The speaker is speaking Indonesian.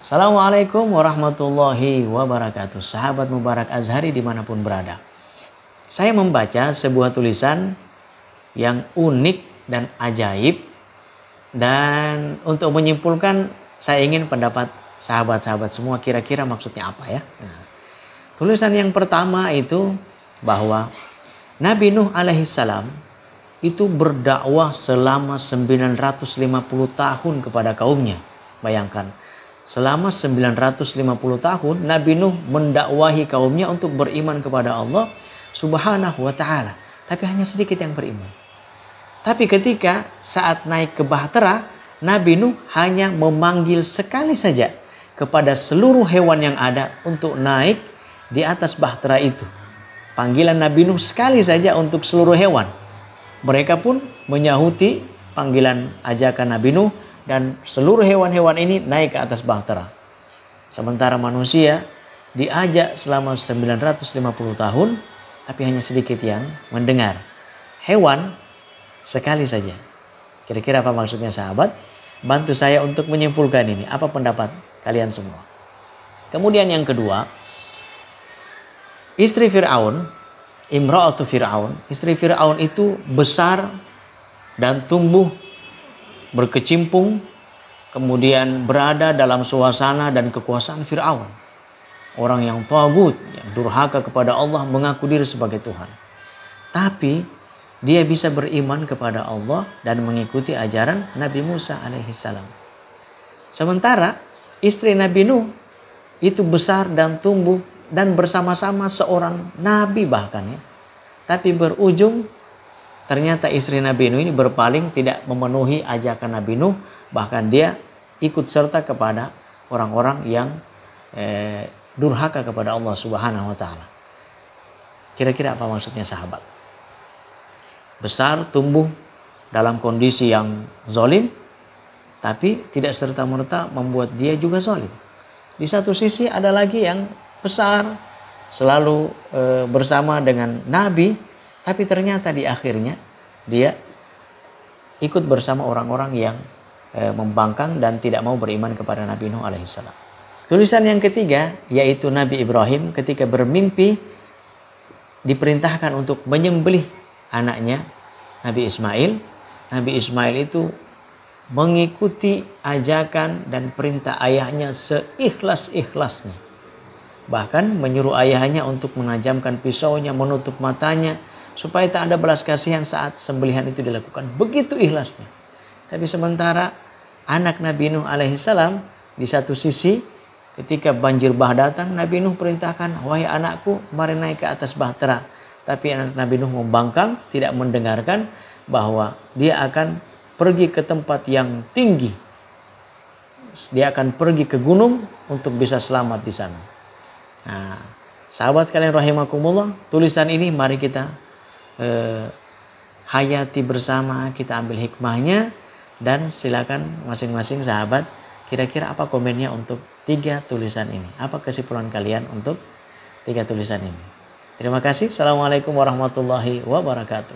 Assalamualaikum warahmatullahi wabarakatuh. Sahabat Mubarak Azhari dimanapun berada. Saya membaca sebuah tulisan yang unik dan ajaib. Dan untuk menyimpulkan, saya ingin pendapat sahabat-sahabat semua kira-kira maksudnya apa ya. Nah, tulisan yang pertama itu bahwa Nabi Nuh alaihissalam itu berdakwah selama 950 tahun kepada kaumnya. Bayangkan, selama 950 tahun Nabi Nuh mendakwahi kaumnya untuk beriman kepada Allah Subhanahu wa ta'ala. Tapi hanya sedikit yang beriman. Tapi ketika saat naik ke bahtera, Nabi Nuh hanya memanggil sekali saja kepada seluruh hewan yang ada untuk naik di atas bahtera itu. Panggilan Nabi Nuh sekali saja untuk seluruh hewan. Mereka pun menyahuti panggilan ajakan Nabi Nuh dan seluruh hewan-hewan ini naik ke atas bahtera. Sementara manusia diajak selama 950 tahun, tapi hanya sedikit yang mendengar. Hewan sekali saja. Kira-kira apa maksudnya sahabat? Bantu saya untuk menyimpulkan ini. Apa pendapat kalian semua? Kemudian yang kedua, istri Fir'aun, Imra'atu Fir'aun, istri Fir'aun itu besar dan tumbuh berkecimpung, kemudian berada dalam suasana dan kekuasaan Fir'aun. Orang yang tagut, yang durhaka kepada Allah, mengaku diri sebagai Tuhan. Tapi dia bisa beriman kepada Allah dan mengikuti ajaran Nabi Musa alaihissalam. Sementara istri Nabi Nuh itu besar dan tumbuh dan bersama-sama seorang nabi bahkan ya. Tapi berujung ternyata istri Nabi Nuh ini berpaling, tidak memenuhi ajakan Nabi Nuh. Bahkan dia ikut serta kepada orang-orang yang durhaka kepada Allah Subhanahu wa ta'ala. Kira-kira apa maksudnya sahabat? Besar, tumbuh dalam kondisi yang zalim, tapi tidak serta-merta membuat dia juga zalim. Di satu sisi ada lagi yang besar, selalu bersama dengan Nabi, tapi ternyata di akhirnya dia ikut bersama orang-orang yang membangkang dan tidak mau beriman kepada Nabi Nuh alaihissalam. Tulisan yang ketiga yaitu Nabi Ibrahim ketika bermimpi diperintahkan untuk menyembelih anaknya Nabi Ismail. Nabi Ismail itu mengikuti ajakan dan perintah ayahnya seikhlas-ikhlasnya. Bahkan menyuruh ayahnya untuk menajamkan pisaunya, menutup matanya, supaya tak ada belas kasihan saat sembelihan itu dilakukan. Begitu ikhlasnya. Tapi sementara anak Nabi Nuh alaihissalam di satu sisi ketika banjir bah datang, Nabi Nuh perintahkan, wahai anakku, mari naik ke atas bahtera. Tapi anak Nabi Nuh membangkang, tidak mendengarkan bahwa dia akan pergi ke tempat yang tinggi. Dia akan pergi ke gunung untuk bisa selamat di sana. Nah, sahabat sekalian rahimakumullah, tulisan ini mari kita hayati bersama, kita ambil hikmahnya, dan silakan masing-masing sahabat kira-kira apa komennya untuk 3 tulisan ini. Apa kesimpulan kalian untuk 3 tulisan ini? Terima kasih. Assalamualaikum warahmatullahi wabarakatuh.